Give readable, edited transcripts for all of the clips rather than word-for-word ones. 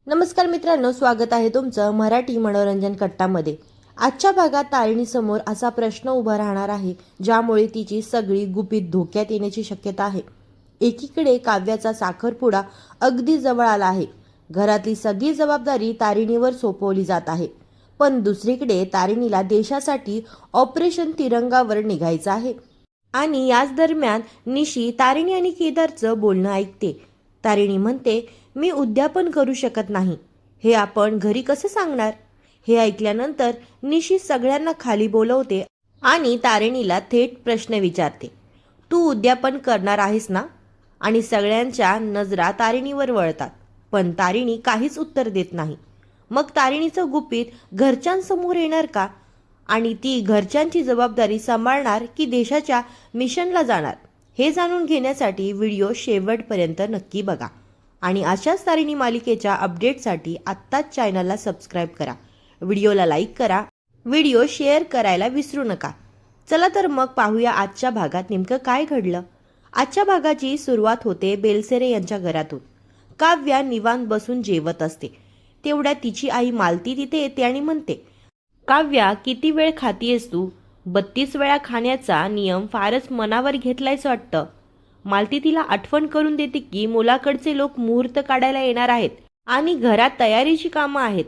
नमस्कार मित्रांनो, स्वागत आहे तुमचं मराठी मनोरंजन कट्टामध्ये। आजच्या भागात तारिणीसमोर असा प्रश्न उभा राहणार आहे ज्यामुळे तिची सगळी गुपित धोक्यात येण्याची शक्यता आहे। एकीकडे काव्याचा साखरपुडा अगदी जवळ आला आहे, घरातली सगळी जबाबदारी तारिणीवर सोपवली जात आहे। पण दुसरीकडे तारिणीला देशासाठी ऑपरेशन तिरंगावर निघायचं आहे आणि याच दरम्यान निशी तारिणी आणि केदारचं बोलणं ऐकते। तारिणी म्हणते, मी उद्यापन करू शकत नाही, हे आपण घरी कसं सांगणार? हे ऐकल्यानंतर निशी सगळ्यांना खाली बोलवते आणि तारिणीला थेट प्रश्न विचारते, तू उद्यापन करणार आहेस ना? आणि सगळ्यांच्या नजरा तारिणीवर वळतात, पण तारिणी काहीच उत्तर देत नाही। मग तारिणीचं गुपित घरच्यांसमोर येणार का? आणि ती घरच्यांची जबाबदारी सांभाळणार की देशाच्या मिशनला जाणार? हे जाणून घेण्यासाठी व्हिडिओ शेवटपर्यंत नक्की बघा आणि अशाच तारिणी मालिकेच्या अपडेटसाठी आत्ताच चॅनलला सबस्क्राईब करा, व्हिडिओला लाईक करा, व्हिडिओ शेअर करायला विसरू नका। चला तर मग पाहूया आजच्या भागात नेमकं काय घडलं। आजच्या भागाची सुरुवात होते बेलसेरे यांच्या घरातून। काव्या निवांत बसून जेवत असते, तेवढ्यात तिची आई मालती तिथे येते आणि म्हणते, काव्या, किती वेळ खातीयस तू? 32 वेळा खाण्याचा नियम फारच मनावर घेतलायच वाटतं। मालती तिला आठवण करून देते की मुलाकडचे लोक मुहूर्त काढायला येणार आहेत आणि घरात तयारीची कामं आहेत।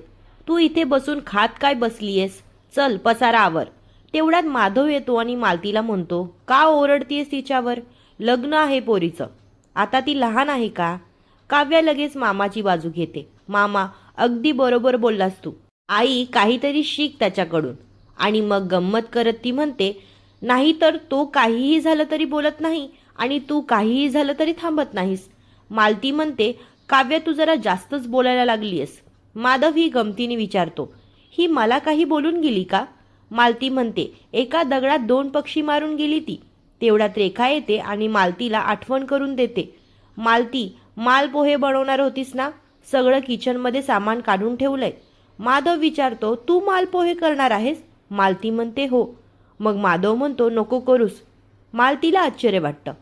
तू इथे बसून खात काय बसलीयस? चल पसारा आवर। तेवढ्यात माधव येतो आणि मालतीला म्हणतो, का ओरडतीयस तिच्यावर? लग्न आहे पोरीचं, आता ती लहान आहे का? काव्या लगेच मामाची बाजू घेते, मामा अगदी बरोबर बोललास तू, आई काहीतरी शिक त्याच्याकडून। आणि मग गंमत करत ती म्हणते, नाही तर तो काहीही झालं तरी बोलत नाही आणि तू काहीही झालं तरी थांबत नाहीस। मालती म्हणते, काव्या तू जरा जास्तच बोलायला लागलीयस। माधव ही गमतीने विचारतो, ही मला काही बोलून गेली का? मालती म्हणते, एका दगडात 2 पक्षी मारून गेली ती। तेवढ्यात रेखा येते आणि मालतीला आठवण करून देते, मालती मालपोहे बनवणार होतीस ना? सगळं किचनमध्ये सामान काढून ठेवलंय। माधव विचारतो, तू मालपोहे करणार आहेस? मालती म्हणते, हो। मग माधव म्हणतो, नको करूस। मालतीला आश्चर्य वाटतं,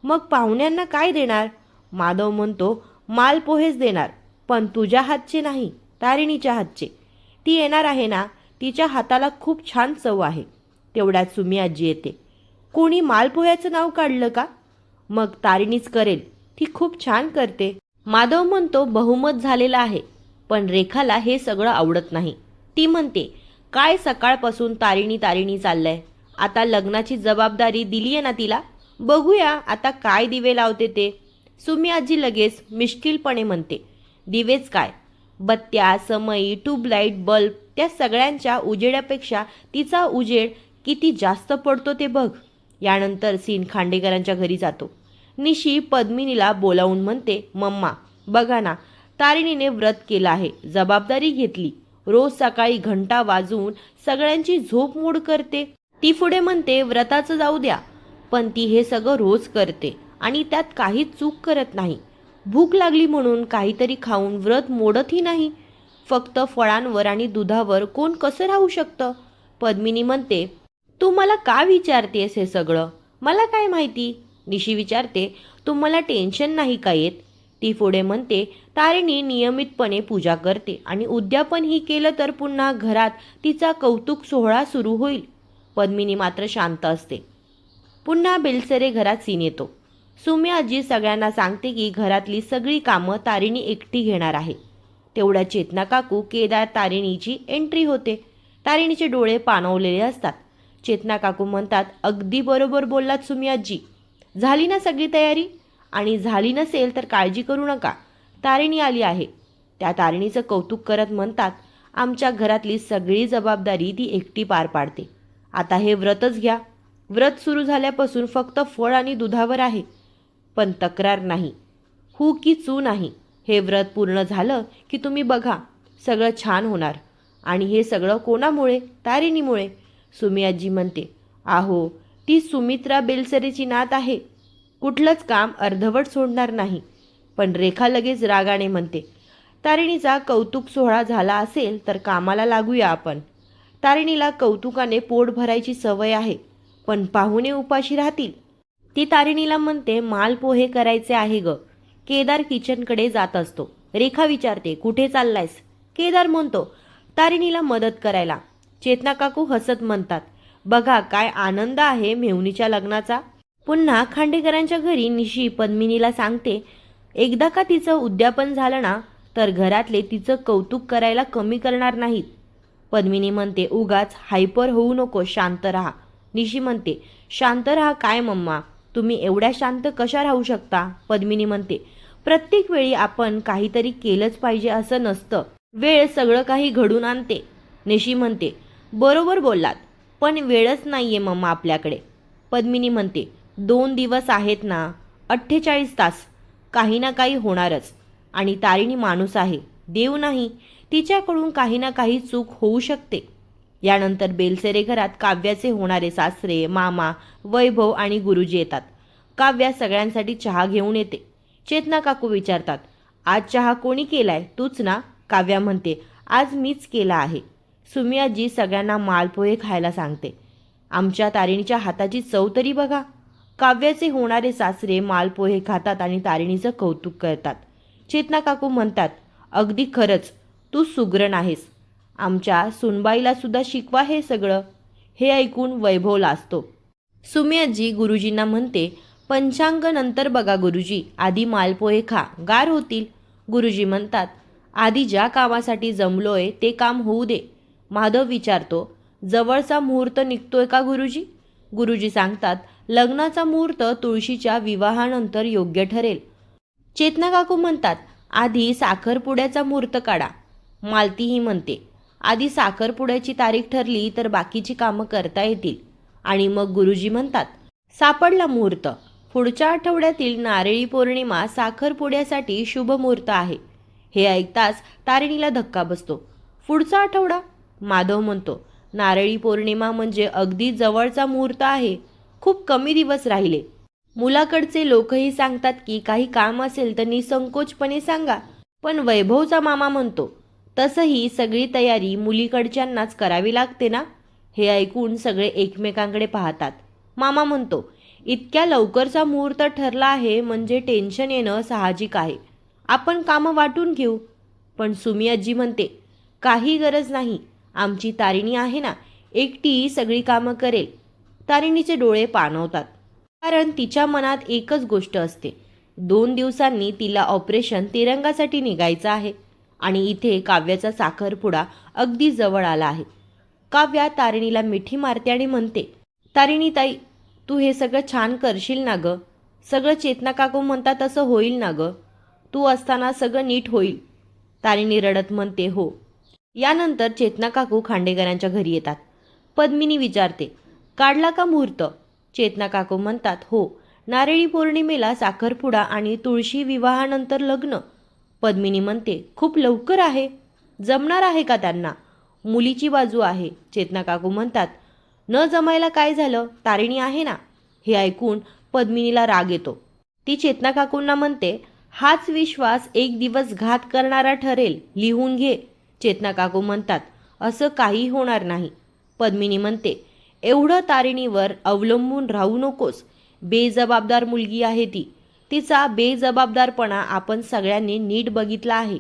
मग पाहुण्यांना काय देणार? माधव म्हणतो, मालपोहेच देणार, पण तुझ्या हातचे नाही, तारिणीच्या हातचे। ती येणार आहे ना, तिच्या हाताला खूप छान चव आहे। तेवढ्यात सुमी आजी येते, कोणी मालपोह्याचं नाव काढलं का? मग तारिणीच करेल, ती खूप छान करते। माधव म्हणतो, बहुमत झालेलं आहे, पण रेखाला हे सगळं आवडत नाही। ती म्हणते, काय सकाळपासून तारिणी तारिणी चाललंय? आता लग्नाची जबाबदारी दिलीये ना तिला, बघूया आता काय दिवे लावते ते। सुमी आजी लगेच मिश्किलपणे म्हणते, दिवेच काय, बत्त्या, समई, ट्यूबलाईट, बल्ब, त्या सगळ्यांच्या उजेडापेक्षा तिचा उजेड किती जास्त पडतो ते बघ। यानंतर सीन खांडेकरांच्या घरी जातो। निशी पद्मिनीला बोलावून म्हणते, मम्मा बघा ना, तारिणीने व्रत केलं आहे, जबाबदारी घेतली, रोज सकाळी घंटा वाजवून सगळ्यांची झोप मोड करते। ती पुढे म्हणते, व्रताचं जाऊ द्या, पण ती हे सगळं रोज करते आणि त्यात काहीच चूक करत नाही। भूक लागली म्हणून काहीतरी खाऊन व्रत मोडतही नाही। फक्त फळांवर आणि दुधावर कोण कसं राहू शकतं? पद्मिनी म्हणते, तू मला का विचारतेस हे सगळं? मला काय माहिती? निशी विचारते, तुम्हाला टेन्शन नाही का येत? ती पुढे म्हणते, तारिणी नियमितपणे पूजा करते आणि उद्यापन ही केलं तर पुन्हा घरात तिचा कौतुक सोहळा सुरू होईल। पद्मिनी मात्र शांत असते। पुन्हा बेलसरे घरात सीन येतो। सुमी आजी सगळ्यांना सांगते की घरातली सगळी कामं तारिणी एकटी घेणार आहे। तेवढ्या चेतना काकू केदार तारिणीची एंट्री होते। तारिणीचे डोळे पाणवलेले असतात। चेतना काकू म्हणतात, अगदी बरोबर बोललात सुमी आजी, झाली ना सगळी तयारी? आणि झाली नसेल तर काळजी करू नका, तारिणी आली आहे। त्या तारिणीचं कौतुक करत म्हणतात, आमच्या घरातली सगळी जबाबदारी ती एकटी पार पाडते। आता हे व्रतच घ्या, व्रत सुरू झाल्यापासून फक्त फळ आणि दुधावर आहे, पण तक्रार नाही, हू की चू नाही। हे व्रत पूर्ण झालं की तुम्ही बघा, सगळं छान होणार। आणि हे सगळं कोणामुळे? तारिणीमुळे। सुमी आजी म्हणते, आहो, ती सुमित्रा बेलसरेची नात आहे, कुठलंच काम अर्धवट सोडणार नाही। पण रेखा लगेच रागाने म्हणते, तारिणीचा कौतुक सोहळा झाला असेल तर कामाला लागूया आपण। तारिणीला कौतुकाने पोट भरायची सवय आहे, पण पाहुणे उपाशी राहतील। ती तारिणीला म्हणते, मालपोहे करायचे आहे ग। केदार किचनकडे जात असतो। रेखा विचारते, कुठे चाललायस? केदार म्हणतो, तारिणीला मदत करायला. चेतना काकू हसत म्हणतात, बघा काय आनंद आहे मेहुणीच्या लग्नाचा. पुन्हा खांडेकरांच्या घरी निशी पद्मिनीला सांगते, एकदा का तिचं उद्यापन झालं ना तर घरातले तिचं कौतुक करायला कमी करणार नाहीत. पद्मिनी म्हणते, उगाच हायपर होऊ नको, शांत राहा. निशी म्हणते, शांत राहा काय मम्मा, तुम्ही एवढ्या शांत कशा राहू शकता? पद्मिनी म्हणते, प्रत्येक वेळी आपण काहीतरी केलंच पाहिजे असं नसतं, वेळ सगळं काही घडून आणते. निशी म्हणते, बरोबर बोललात, पण वेळच नाहीये मम्मा आपल्याकडे. पद्मिनी म्हणते, 2 दिवस आहेत ना, 48 तास, काही ना काही होणारच. आणि तारिणी माणूस आहे, देव नाही, तिच्याकडून काही ना काही चूक होऊ शकते. यानंतर बेलसेरे घरात काव्याचे होणारे सासरे, मामा, वैभव आणि गुरुजी येतात. काव्या सगळ्यांसाठी चहा घेऊन येते. चेतना काकू विचारतात, आज चहा कोणी केलाय? तूच ना? काव्या म्हणते, आज मीच केला आहे. सुमी आजी सगळ्यांना मालपोहे खायला सांगते. आमच्या तारिणीच्या हाताची चव तरी बघा. काव्याचे होणारे सासरे मालपोहे खातात आणि तारिणीचं कौतुक करतात. चेतना काकू म्हणतात, अगदी खरंच, तू सुगरण आहेस. आमच्या सुनबाईला सुद्धा शिकवा हे सगळं. हे ऐकून वैभव लाजतो. सुमी आजी गुरुजींना म्हणते, पंचांग नंतर बघा गुरुजी, आधी मालपोहे खा, गार होतील. गुरुजी म्हणतात, आधी ज्या कामासाठी जमलोय ते काम होऊ दे. माधव विचारतो, जवळचा मुहूर्त निघतोय का गुरुजी? गुरुजी सांगतात, लग्नाचा मुहूर्त तुळशीच्या विवाहानंतर योग्य ठरेल. चेतना काकू म्हणतात, आधी साखरपुड्याचा मुहूर्त काढा. मालतीही म्हणते, आधी साखरपुड्याची तारीख ठरली तर बाकीची कामं करता येतील. आणि मग गुरुजी म्हणतात, सापडला मुहूर्त. पुढच्या आठवड्यातील नारळी पौर्णिमा साखरपुड्यासाठी शुभ मुहूर्त आहे. हे ऐकताच तारिणीला धक्का बसतो. पुढचा आठवडा? माधव म्हणतो, नारळी पौर्णिमा म्हणजे अगदी जवळचा मुहूर्त आहे, खूप कमी दिवस राहिले. मुलाकडचे लोकही सांगतात की काही काम असेल तर निसंकोचपणे सांगा. पण वैभवचा मामा म्हणतो, तसंही सगळी तयारी मुलीकडच्यांनाच करावी लागते ना. हे ऐकून सगळे एकमेकांकडे पाहतात. मामा म्हणतो, इतक्या लवकरचा मुहूर्त ठरला आहे म्हणजे टेन्शन येणं साहजिक आहे. आपण कामं वाटून घेऊ. पण सुमी आजी म्हणते, काही गरज नाही, आमची तारिणी आहे ना, एकटी सगळी कामं करेल. तारिणीचे डोळे पाणवतात, कारण तिच्या मनात एकच गोष्ट असते. 2 दिवसांनी तिला ऑपरेशन तिरंगासाठी निघायचं आहे आणि इथे काव्याचा साखरपुडा अगदी जवळ आला आहे. काव्या तारिणीला मिठी मारते आणि म्हणते, तारिणी ताई, तू हे सगळं छान करशील ना ग? सगळं चेतना काकू म्हणतात तसं होईल ना ग? तू असताना सगळं नीट होईल. तारिणी रडत म्हणते, हो. यानंतर चेतना काकू खांडेकरांच्या घरी येतात. पद्मिनी विचारते, काढला का मुहूर्त? चेतना काकू म्हणतात, हो, नारळी पौर्णिमेला साखरपुडा आणि तुळशी विवाहानंतर लग्न. पद्मिनी म्हणते, खूप लवकर आहे, जमणार आहे का त्यांना? मुलीची बाजू आहे. चेतना काकू म्हणतात, न जमायला काय झालं, तारिणी आहे ना. हे ऐकून पद्मिनीला राग येतो. ती चेतना काकूंना म्हणते, हाच विश्वास एक दिवस घात करणारा ठरेल, लिहून घे. चेतना काकू म्हणतात, असं काही होणार नाही. पद्मिनी म्हणते, एवढं तारिणीवर अवलंबून राहू नकोस, बेजबाबदार मुलगी आहे ती. तिचा बेजबाबदारपणा आपण सगळ्यांनी नीट बघितला आहे.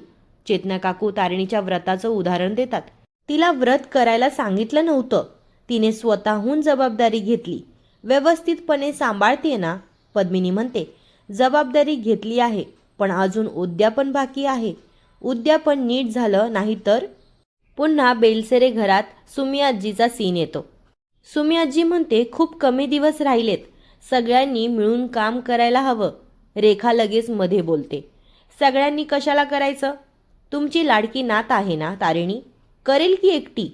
चेतना काकू तारिणीच्या व्रताचं उदाहरण देतात. तिला व्रत करायला सांगितलं नव्हतं, तिने स्वतःहून जबाबदारी घेतली. व्यवस्थितपणे सांभाळते ना. पद्मिनी म्हणते, जबाबदारी घेतली आहे, पण अजून उद्यापन बाकी आहे. उद्यापन नीट झालं नाही तर. पुन्हा बेलसेरे घरात सुमी आजीचा सीन येतो. सुमी आजी म्हणते, खूप कमी दिवस राहिलेत, सगळ्यांनी मिळून काम करायला हवं. रेखा लगेच मध्ये बोलते, सगळ्यांनी कशाला करायचं? तुमची लाडकी नात आहे ना तारिणी, करेल की एकटी.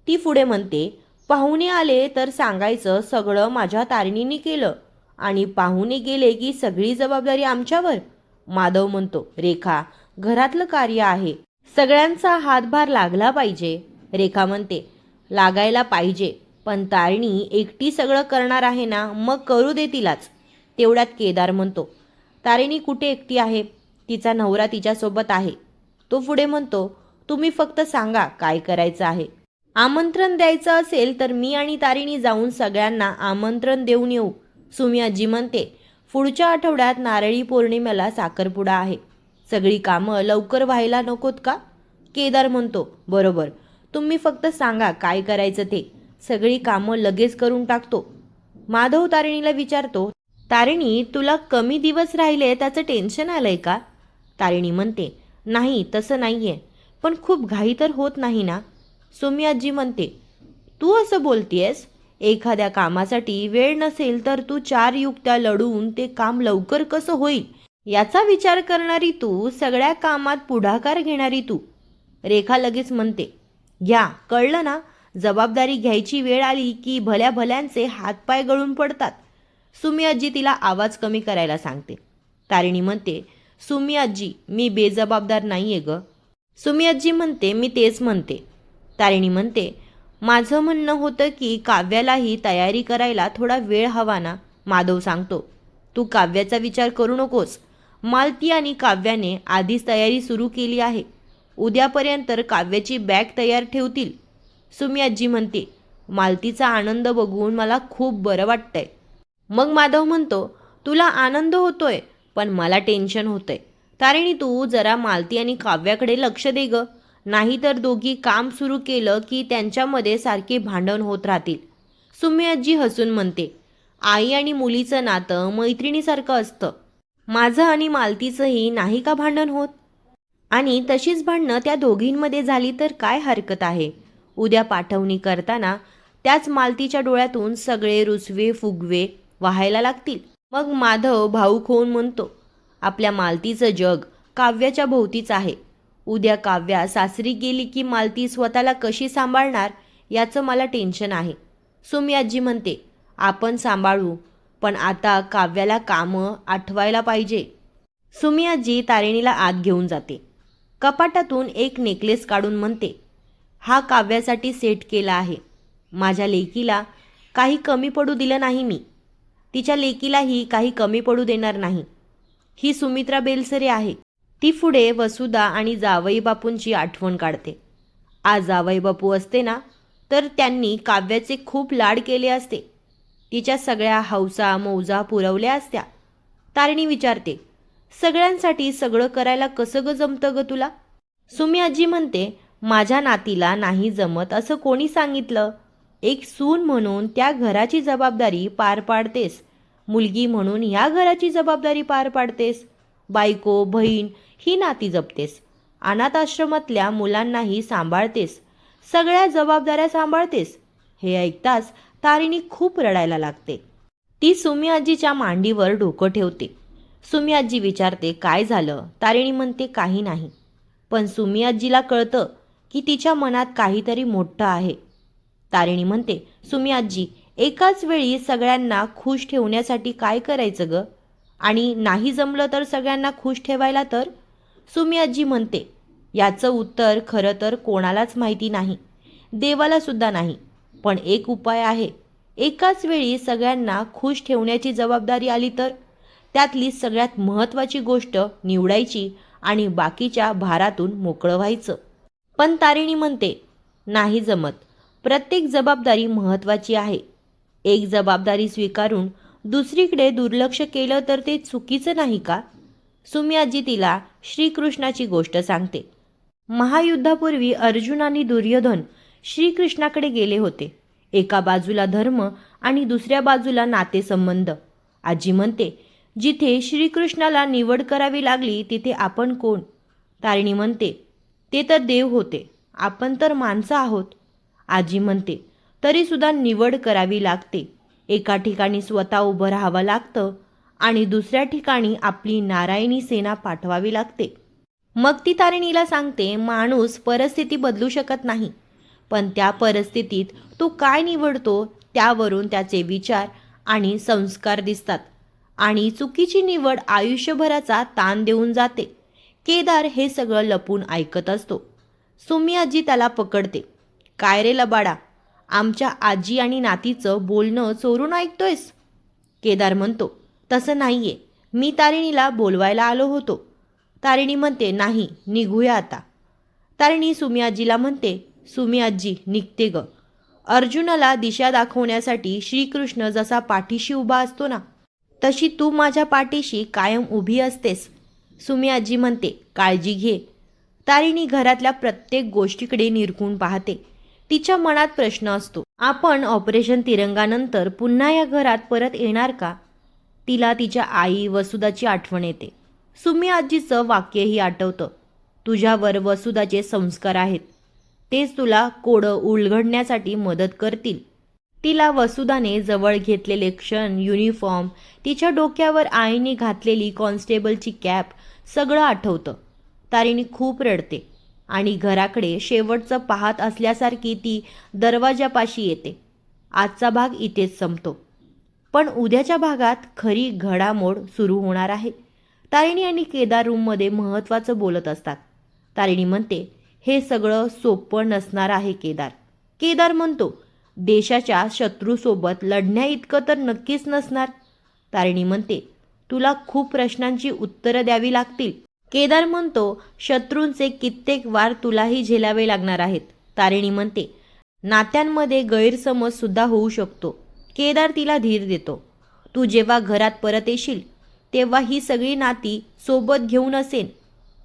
ती पुढे म्हणते, पाहुणे आले तर सांगायचं सगळं माझ्या तारिणीने केलं आणि पाहुणे गेले की सगळी जबाबदारी आमच्यावर. माधव म्हणतो, रेखा, घरातलं कार्य आहे, सगळ्यांचा हातभार लागला पाहिजे. रेखा म्हणते, लागायला पाहिजे, पण तारिणी एकटी सगळं करणार आहे ना, मग करू दे तिलाच. तेवढ्यात केदार म्हणतो, तारिणी कुठे एकटी आहे, तिचा नवरा तिच्यासोबत आहे. तो पुढे म्हणतो, तुम्ही फक्त सांगा काय करायचं आहे. आमंत्रण द्यायचं असेल तर मी आणि तारिणी जाऊन सगळ्यांना आमंत्रण देऊन येऊ. सुमी आजी म्हणते, पुढच्या आठवड्यात नारळी पौर्णिमेला साखरपुडा आहे. सगळी कामं लवकर व्हायला नकोत का? केदार म्हणतो, बरोबर. तुम्ही फक्त सांगा काय करायचं ते. सगळी कामं लगेच करून टाकतो. माधव तारिणीला विचारतो, तारिणी, तुला कमी दिवस राहिले त्याचं टेन्शन आलंय का? तारिणी म्हणते, नाही तसं नाहीये, पण खूप घाई तर होत नाही ना? सुमी आजी म्हणते, तू असं बोलतीयस? एखाद्या कामासाठी वेळ नसेल तर तू 4 युक्त्या लढवून ते काम लवकर कसं होईल याचा विचार करणारी तू, सगळ्या कामात पुढाकार घेणारी तू. रेखा लगेच म्हणते, घ्या, कळलं ना? जबाबदारी घ्यायची वेळ आली की भल्या भल्यांचे हातपाय गळून पडतात. सुमी आजी तिला आवाज कमी करायला सांगते. तारिणी म्हणते, सुमी आजी, मी बेजबाबदार नाहीये ग. सुमी आजी म्हणते, मी तेच म्हणते. तारिणी म्हणते, माझं म्हणणं होतं की काव्यालाही तयारी करायला थोडा वेळ हवा ना. माधव सांगतो, तू काव्याचा विचार करू नकोस. मालती आणि काव्याने आधीच तयारी सुरू केली आहे. उद्यापर्यंत काव्याची बॅग तयार ठेवतील. सुमी आजी म्हणते, मालतीचा आनंद बघून मला खूप बरं वाटतंय. मग माधव म्हणतो, तुला आनंद होतोय, पण मला टेन्शन होतंय. तारिणी, तू जरा मालती आणि काव्याकडे लक्ष दे ग. नाहीतर दोघी काम सुरू केलं की त्यांच्यामध्ये सारखे भांडण होत राहतील. सुमी आजी हसून म्हणते, आई आणि मुलीचं नातं मैत्रिणीसारखं असतं. माझं आणि मालतीचंही नाही का भांडण होत? आणि तशीच भांडणं त्या दोघींमध्ये झाली तर काय हरकत आहे? उद्या पाठवणी करताना त्याच मालतीच्या डोळ्यातून सगळे रुसवे फुगवे वाहायला लागतील. मग माधव भाऊक होऊन म्हणतो, आपल्या मालतीचं जग काव्याच्या भोवतीच आहे. उद्या काव्या सासरी गेली की मालती स्वतःला कशी सांभाळणार याचं मला टेन्शन आहे. सुमी आजी म्हणते, आपण सांभाळू, पण आता काव्याला कामं आठवायला पाहिजे. सुमी आजी तारिणीला आत घेऊन जाते. कपाटातून एक नेकलेस काढून म्हणते, हा काव्यासाठी सेट केला आहे. माझ्या लेकीला काही कमी पडू दिलं नाही मी. तिच्या लेकीलाही काही कमी पडू देणार नाही. ही सुमित्रा बेलसरे आहे. ती पुढे वसुधा आणि जावई बापूंची आठवण काढते. आज जावई बापू असते ना तर त्यांनी काव्याचे खूप लाड केले असते. तिच्या सगळ्या हौसा मौजा पुरवल्या असत्या. तारिणी विचारते, सगळ्यांसाठी सगळं करायला कसं ग जमतं ग तुला? सुमी आजी म्हणते, माझ्या नातीला नाही जमत असं कोणी सांगितलं? एक सून म्हणून त्या घराची जबाबदारी पार पाडतेस. मुलगी म्हणून ह्या घराची जबाबदारी पार पाडतेस. बायको बहीण ही नाती जपतेस. अनाथ आश्रमातल्या मुलांनाही सांभाळतेस. सगळ्या जबाबदाऱ्या सांभाळतेस. हे ऐकताच तारिणी खूप रडायला लागते. ती सुमी आजीच्या मांडीवर डोकं ठेवते. सुमी आजी विचारते, काय झालं? तारिणी म्हणते, काही नाही. पण सुमी आजीला कळतं की तिच्या मनात काहीतरी मोठं आहे. तारिणी म्हणते, सुमी आजी, एकाच वेळी सगळ्यांना खुश ठेवण्यासाठी काय करायचं ग? आणि नाही जमलं तर सगळ्यांना खुश ठेवायला तर? सुमी आजी म्हणते, याचं उत्तर खरं तर कोणालाच माहिती नाही, देवाला सुद्धा नाही. पण एक उपाय आहे. एकाच वेळी सगळ्यांना खुश ठेवण्याची जबाबदारी आली तर? त्यातली सगळ्यात महत्त्वाची गोष्ट निवडायची आणि बाकीच्या भारातून मोकळं व्हायचं. पण तारिणी म्हणते, नाही जमत. प्रत्येक जबाबदारी महत्त्वाची आहे. एक जबाबदारी स्वीकारून दुसरीकडे दुर्लक्ष केलं तर ते चुकीचं नाही का? सुमी आजी तिला श्रीकृष्णाची गोष्ट सांगते. महायुद्धापूर्वी अर्जुन आणि दुर्योधन श्रीकृष्णाकडे गेले होते. एका बाजूला धर्म आणि दुसऱ्या बाजूला नातेसंबंध. आजी म्हणते, जिथे श्रीकृष्णाला निवड करावी लागली तिथे आपण कोण? तारिणी म्हणते, ते तर देव होते, आपण तर माणसं आहोत. आजी म्हणते, तरीसुद्धा निवड करावी लागते. एका ठिकाणी स्वतः उभं राहावं लागतं आणि दुसऱ्या ठिकाणी आपली नारायणी सेना पाठवावी लागते. मग ती तारिणीला सांगते, माणूस परिस्थिती बदलू शकत नाही, पण त्या परिस्थितीत तो काय निवडतो त्यावरून त्याचे विचार आणि संस्कार दिसतात. आणि चुकीची निवड आयुष्यभराचा ताण देऊन जाते. केदार हे सगळं लपून ऐकत असतो. सुमी आजी त्याला पकडते. काय रे लबाडा, आमच्या आजी आणि नातीचं बोलणं चोरून ऐकतोयस? केदार म्हणतो, तसं नाहीये, मी तारिणीला बोलवायला आलो होतो. तारिणी म्हणते, नाही, निघूया आता. तारिणी सुमी आजीला म्हणते, सुमी आजी, निघते ग. अर्जुनाला दिशा दाखवण्यासाठी श्रीकृष्ण जसा पाठीशी उभा असतो ना, तशी तू माझ्या पाठीशी कायम उभी असतेस. सुमी आजी म्हणते, काळजी घे. तारिणी घरातल्या प्रत्येक गोष्टीकडे निरखून पाहते. तिच्या मनात प्रश्न असतो, आपण ऑपरेशन तिरंगानंतर पुन्हा या घरात परत येणार का? तिला तिच्या आई वसुधाची आठवण येते. सुमी आजीचं वाक्यही आठवतं, तुझ्यावर वसुधाचे संस्कार आहेत, तेच तुला कोडं उलगडण्यासाठी मदत करतील. तिला वसुधाने जवळ घेतलेले क्षण, युनिफॉर्म, तिच्या डोक्यावर आईने घातलेली कॉन्स्टेबलची कॅप सगळं आठवतं. तारिणी खूप रडते आणि घराकडे शेवटचं पाहत असल्यासारखी ती दरवाजापाशी येते. आजचा भाग इथेच संपतो, पण उद्याच्या भागात खरी घडामोड सुरू होणार आहे. तारिणी आणि केदार रूममध्ये महत्त्वाचं बोलत असतात. तारिणी म्हणते, हे सगळं सोपं नसणार आहे केदार. केदार म्हणतो, देशाच्या शत्रूसोबत लढण्या इतकं तर नक्कीच नसणार. तारिणी म्हणते, तुला खूप प्रश्नांची उत्तरं द्यावी लागतील. केदार म्हणतो, शत्रूंचे कित्येक वार तुलाही झेलावे लागणार आहेत. तारिणी म्हणते, नात्यांमध्ये गैरसमज सुद्धा होऊ शकतो. केदार तिला धीर देतो, तू जेव्हा घरात परत येशील तेव्हा ही सगळी नाती सोबत घेऊन असेन.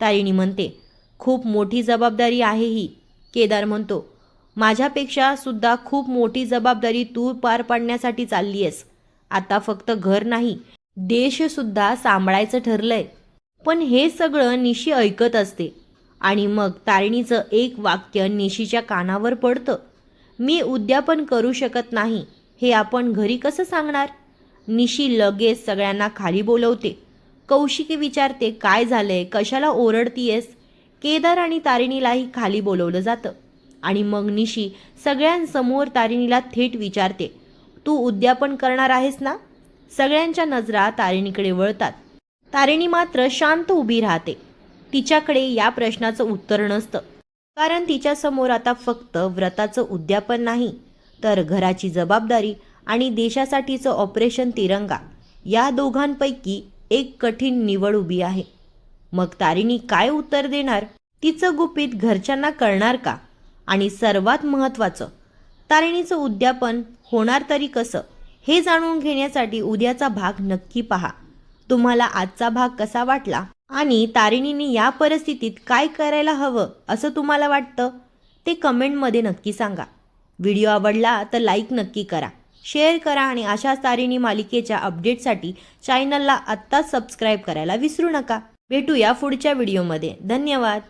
तारिणी म्हणते, खूप मोठी जबाबदारी आहे ही. केदार म्हणतो, माझ्यापेक्षा सुद्धा खूप मोठी जबाबदारी तू पार पाडण्यासाठी चालली आहेस. आता फक्त घर नाही, देशसुद्धा सांभाळायचं ठरलंय. पण हे सगळं निशी ऐकत असते आणि मग तारिणीचं एक वाक्य निशीच्या कानावर पडतं, मी उद्यापन करू शकत नाही हे आपण घरी कसं सांगणार? निशी लगेच सगळ्यांना खाली बोलवते. कौशिकी विचारते, काय झालंय, कशाला ओरडतीयेस? केदार आणि तारिणीलाही खाली बोलवलं जातं आणि मग निशी सगळ्यांसमोर तारिणीला थेट विचारते, तू उद्यापन करणार आहेस ना? सगळ्यांच्या नजरा तारिणीकडे वळतात. तारिणी मात्र शांत उभी राहते. तिच्याकडे या प्रश्नाचं उत्तर नसतं, कारण तिच्यासमोर आता फक्त व्रताचं उद्यापन नाही, तर घराची जबाबदारी आणि देशासाठीचं ऑपरेशन तिरंगा, या दोघांपैकी एक कठीण निवड उभी आहे. मग तारिणी काय उत्तर देणार? तिचं गुपित घरच्यांना कळणार का? आणि सर्वात महत्त्वाचं, तारिणीचं उद्यापन होणार तरी कसं? हे जाणून घेण्यासाठी उद्याचा भाग नक्की पहा. तुम्हाला आजचा भाग कसा वाटला आणि तारिणीने या परिस्थितीत काय करायला हवं असं तुम्हाला वाटतं ते कमेंटमध्ये नक्की सांगा. व्हिडिओ आवडला तर लाईक नक्की करा, शेअर करा आणि अशाच तारिणी मालिकेच्या अपडेटसाठी चॅनलला आत्ताच सबस्क्राईब करायला विसरू नका. भेटूया पुढच्या व्हिडिओमध्ये. धन्यवाद.